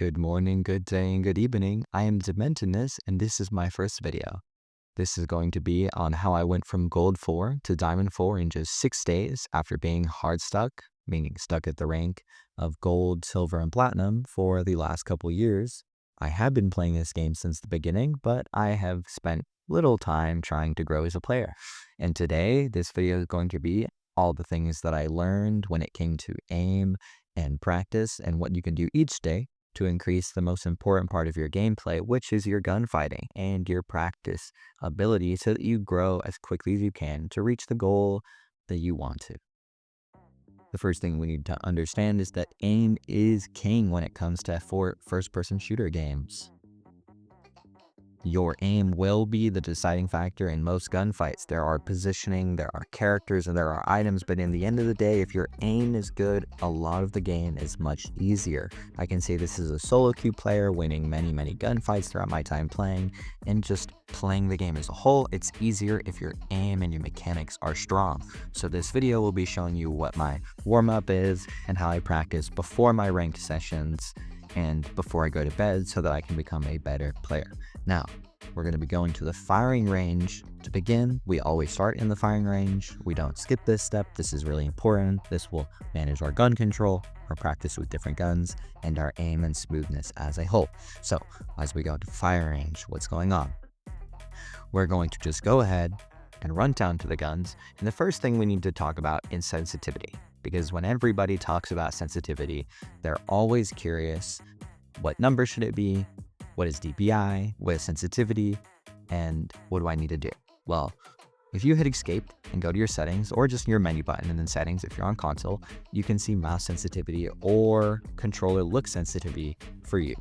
Good morning, good day, and good evening. I am Dementinus, and this is my first video. This is going to be on how I went from Gold 4 to Diamond 4 in just 6 days after being hard stuck, meaning stuck at the rank of Gold, Silver, and Platinum for the last couple years. I have been playing this game since the beginning, but I have spent little time trying to grow as a player. And today, this video is going to be all the things that I learned when it came to aim and practice and what you can do each day to increase the most important part of your gameplay, which is your gunfighting and your practice ability so that you grow as quickly as you can to reach the goal that you want to. The first thing we need to understand is that aim is king when it comes to first-person shooter games. Your aim will be the deciding factor in most gunfights. There are positioning, there are characters, and there are items, but in the end of the day, if your aim is good, a lot of the game is much easier. I can say this as a solo queue player, winning many gunfights throughout my time playing, and just playing the game as a whole, it's easier if your aim and your mechanics are strong. So this video will be showing you what my warm-up is and how I practice before my ranked sessions and before I go to bed so that I can become a better player. Now, we're going to be going to the firing range. To begin, we always start in the firing range. We don't skip this step. This is really important. This will manage our gun control, our practice with different guns, and our aim and smoothness as a whole. So, as we go to fire range, what's going on? We're going to just go ahead and run down to the guns. And the first thing we need to talk about is sensitivity. Because when everybody talks about sensitivity, they're always curious, what number should it be? What is DPI? What is sensitivity? And what do I need to do? Well, if you hit escape and go to your settings or just your menu button and then settings, if you're on console, you can see mouse sensitivity or controller look sensitivity for you.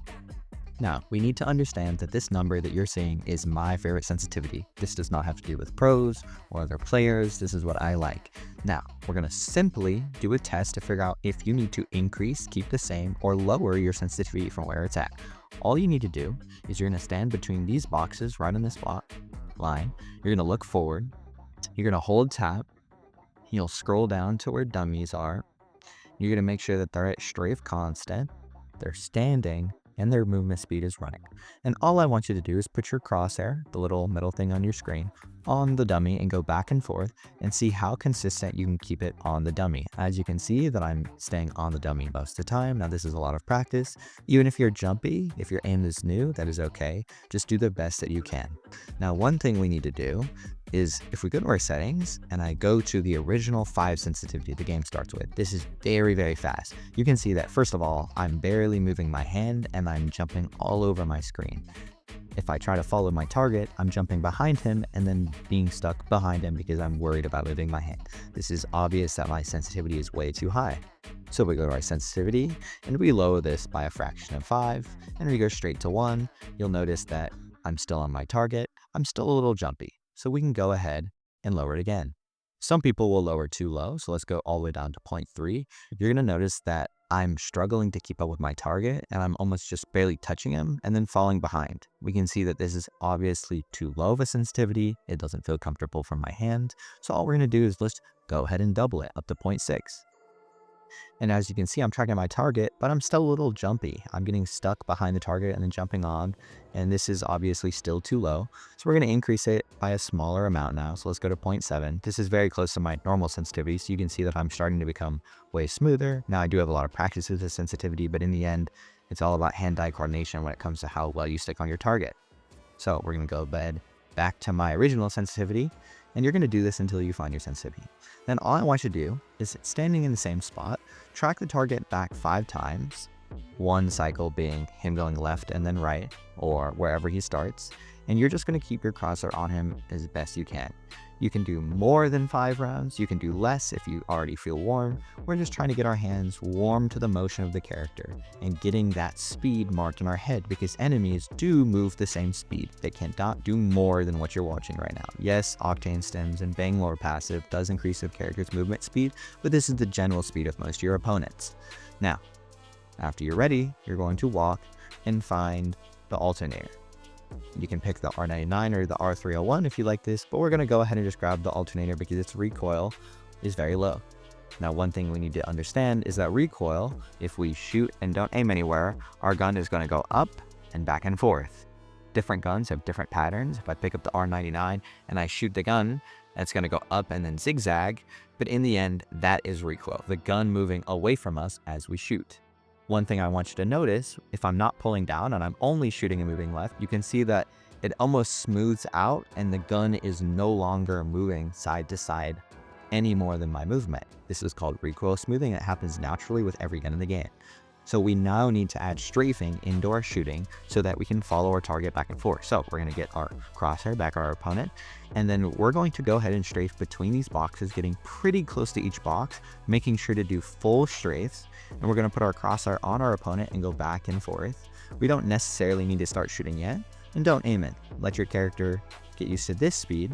Now, we need to understand that this number that you're seeing is my favorite sensitivity. This does not have to do with pros or other players. This is what I like. Now, we're going to simply do a test to figure out if you need to increase, keep the same, or lower your sensitivity from where it's at. All you need to do is you're going to stand between these boxes right on this line. You're going to look forward. You're going to hold tab. You'll scroll down to where dummies are. You're going to make sure that they're at strafe constant. They're standing, and their movement speed is running. And all I want you to do is put your crosshair, the little middle thing on your screen, on the dummy and go back and forth and see how consistent you can keep it on the dummy. As you can see that I'm staying on the dummy most of the time. Now this is a lot of practice. Even if you're jumpy, if your aim is new, that is okay. Just do the best that you can. Now one thing we need to do is if we go to our settings and I go to the original 5 sensitivity the game starts with, this is very fast. You can see that first of all, I'm barely moving my hand and I'm jumping all over my screen. If I try to follow my target, I'm jumping behind him and then being stuck behind him because I'm worried about moving my hand. This is obvious that my sensitivity is way too high. So we go to our sensitivity and we lower this by a fraction of 5 and we go straight to 1. You'll notice that I'm still on my target. I'm still a little jumpy. So we can go ahead and lower it again. Some people will lower too low, so let's go all the way down to 0.3. You're going to notice that I'm struggling to keep up with my target and I'm almost just barely touching him and then falling behind. We can see that this is obviously too low of a sensitivity. It doesn't feel comfortable from my hand. So all we're going to do is let's go ahead and double it up to 0.6. And as you can see, I'm tracking my target, but I'm still a little jumpy. I'm getting stuck behind the target and then jumping on, and this is obviously still too low. So we're going to increase it by a smaller amount now. So let's go to 0.7. This is very close to my normal sensitivity, so you can see that I'm starting to become way smoother. Now I do have a lot of practice with this sensitivity, but in the end, it's all about hand-eye coordination when it comes to how well you stick on your target. So we're going to go back to my original sensitivity, and you're going to do this until you find your sensitivity. Then all I want you to do is standing in the same spot, track the target back 5 times, one cycle being him going left and then right, or wherever he starts, and you're just going to keep your crosshair on him as best you can. You can do more than 5 rounds, you can do less if you already feel warm. We're just trying to get our hands warm to the motion of the character and getting that speed marked in our head because enemies do move the same speed. They cannot do more than what you're watching right now. Yes, Octane Stems and Bangalore passive does increase the character's movement speed, but this is the general speed of most of your opponents. Now, after you're ready, you're going to walk and find the alternator. You can pick the R99 or the R301 if you like this, but we're going to go ahead and just grab the alternator because its recoil is very low. Now, one thing we need to understand is that recoil, if we shoot and don't aim anywhere, our gun is going to go up and back and forth. Different guns have different patterns. If I pick up the R99 and I shoot the gun, it's going to go up and then zigzag. But in the end, that is recoil, the gun moving away from us as we shoot. One thing I want you to notice, if I'm not pulling down and I'm only shooting and moving left, you can see that it almost smooths out and the gun is no longer moving side to side any more than my movement. This is called recoil smoothing. It happens naturally with every gun in the game. So we now need to add strafing into our shooting so that we can follow our target back and forth. So we're going to get our crosshair back at our opponent, and then we're going to go ahead and strafe between these boxes, getting pretty close to each box, making sure to do full strafes. And we're going to put our crosshair on our opponent and go back and forth. We don't necessarily need to start shooting yet, and don't aim it. Let your character get used to this speed.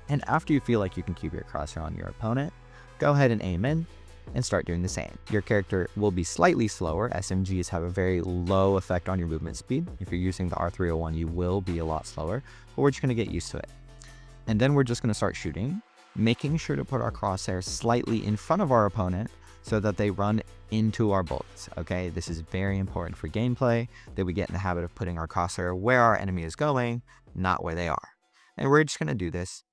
And after you feel like you can keep your crosshair on your opponent, go ahead and aim in and start doing the same. Your character will be slightly slower. SMGs have a very low effect on your movement speed. If you're using the R301, you will be a lot slower, but we're just going to get used to it. And then we're just going to start shooting, making sure to put our crosshair slightly in front of our opponent so that they run into our bullets, okay? This is very important for gameplay, that we get in the habit of putting our crosshair where our enemy is going, not where they are. And we're just going to do this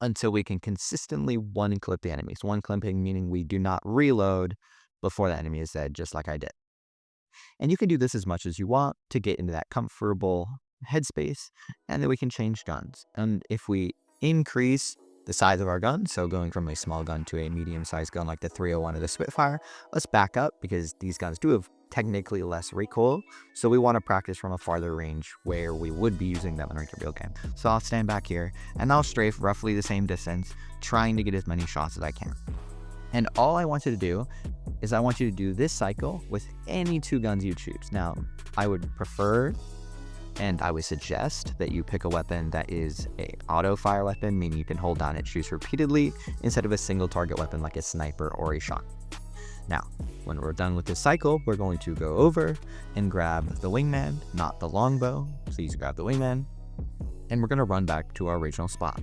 until we can consistently one-clip the enemies. One-clipping meaning we do not reload before the enemy is dead, just like I did. And you can do this as much as you want to get into that comfortable headspace, and then we can change guns. And if we increase the size of our gun, so going from a small gun to a medium-sized gun like the 301 or the Spitfire, let's back up because these guns do have technically less recoil, so we want to practice from a farther range where we would be using them in a real game. So I'll stand back here and I'll strafe roughly the same distance, trying to get as many shots as I can. And all I want you to do is I want you to do this cycle with any two guns you choose. Now, I would prefer and I would suggest that you pick a weapon that is a auto fire weapon, meaning you can hold down and shoot repeatedly instead of a single target weapon like a sniper or a shotgun. Now, when we're done with this cycle, we're going to go over and grab the wingman, not the longbow. Please grab the wingman. And we're going to run back to our original spot.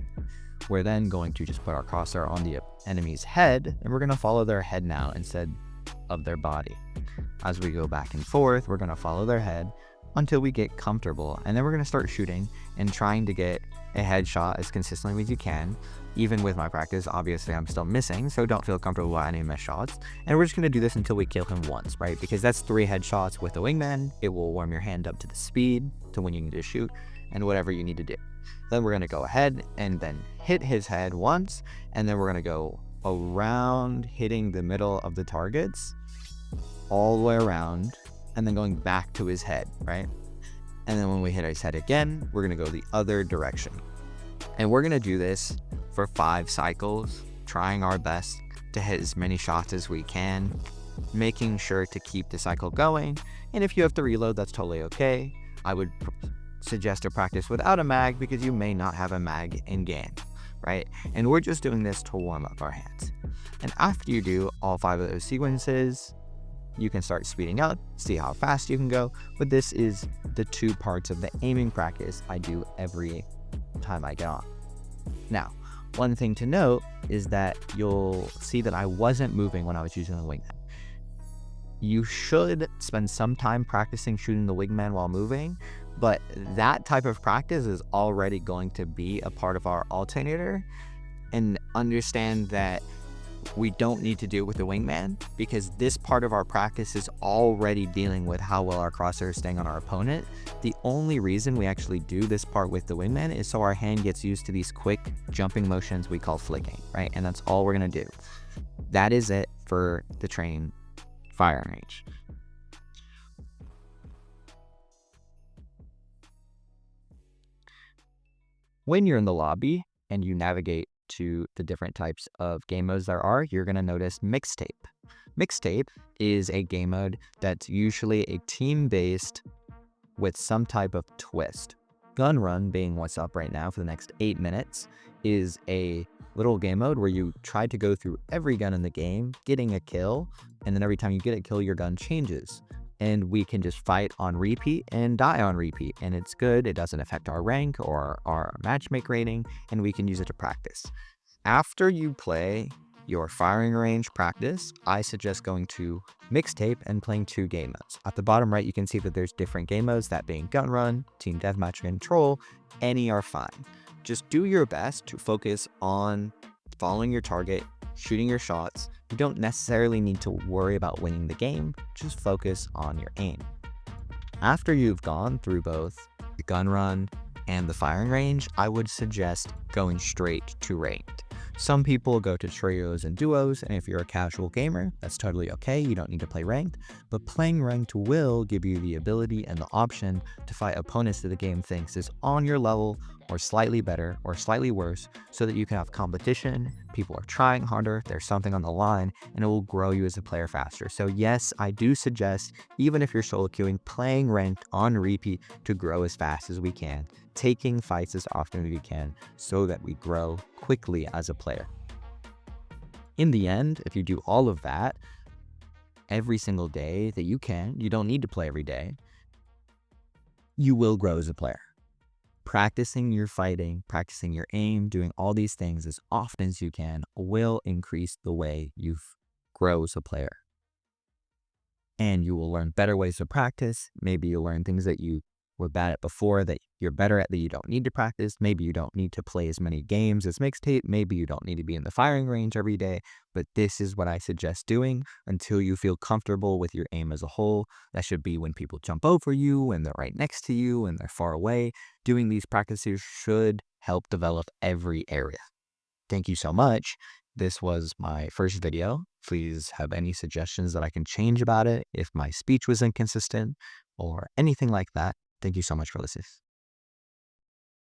We're then going to just put our crosshair on the enemy's head, and we're going to follow their head now instead of their body. As we go back and forth, we're going to follow their head until we get comfortable. And then we're going to start shooting and trying to get a headshot as consistently as you can. Even with my practice, obviously I'm still missing, so don't feel comfortable with any of my shots. And we're just going to do this until we kill him once, right? Because that's 3 headshots with the wingman. It will warm your hand up to the speed to when you need to shoot and whatever you need to do. Then we're going to go ahead and then hit his head once, and then we're going to go around hitting the middle of the targets all the way around and then going back to his head, right? And then when we hit his head again, we're going to go the other direction. And we're going to do this for 5 cycles, trying our best to hit as many shots as we can, making sure to keep the cycle going. And if you have to reload, that's totally okay. I would suggest to practice without a mag because you may not have a mag in game, right? And we're just doing this to warm up our hands. And after you do all 5 of those sequences, you can start speeding up, see how fast you can go. But this is the 2 parts of the aiming practice I do every time I get on. Now, one thing to note is that you'll see that I wasn't moving when I was using the wingman. You should spend some time practicing shooting the wingman while moving, but that type of practice is already going to be a part of our alternator. And understand that we don't need to do it with the wingman because this part of our practice is already dealing with how well our crosshair is staying on our opponent. The only reason we actually do this part with the wingman is so our hand gets used to these quick jumping motions we call flicking, right? And that's all we're going to do. That is it for the training firing range. When you're in the lobby and you navigate to the different types of game modes there are, you're going to notice mixtape. Mixtape is a game mode that's usually a team-based with some type of twist. Gun Run, being what's up right now for the next 8 minutes, is a little game mode where you try to go through every gun in the game, getting a kill, and then every time you get a kill, your gun changes. And we can just fight on repeat and die on repeat. And it's good. It doesn't affect our rank or our matchmake rating, and we can use it to practice. After you play your firing range practice, I suggest going to Mixtape and playing 2 game modes. At the bottom right, you can see that there's different game modes, that being Gun Run, Team Deathmatch, and Control. Any are fine. Just do your best to focus on following your target, shooting your shots. You don't necessarily need to worry about winning the game, just focus on your aim. After you've gone through both the gun run and the firing range, I would suggest going straight to ranked. Some people go to trios and duos, and if you're a casual gamer, that's totally okay, you don't need to play ranked, but playing ranked will give you the ability and the option to fight opponents that the game thinks is on your level or slightly better or slightly worse, so that you can have competition, people are trying harder, there's something on the line, and it will grow you as a player faster. So yes, I do suggest, even if you're solo queuing, playing ranked on repeat to grow as fast as we can, taking fights as often as we can so that we grow quickly as a player. In the end, if you do all of that every single day that you can, you don't need to play every day, you will grow as a player. Practicing your fighting, practicing your aim, doing all these things as often as you can will increase the way you grow as a player. And you will learn better ways to practice. Maybe you'll learn things that you were bad at before that you're better at that you don't need to practice. Maybe you don't need to play as many games as Mixtape. Maybe you don't need to be in the firing range every day. But this is what I suggest doing until you feel comfortable with your aim as a whole. That should be when people jump over you and they're right next to you and they're far away. Doing these practices should help develop every area. Thank you so much. This was my first video. Please have any suggestions that I can change about it if my speech was inconsistent or anything like that. Thank you so much for listening.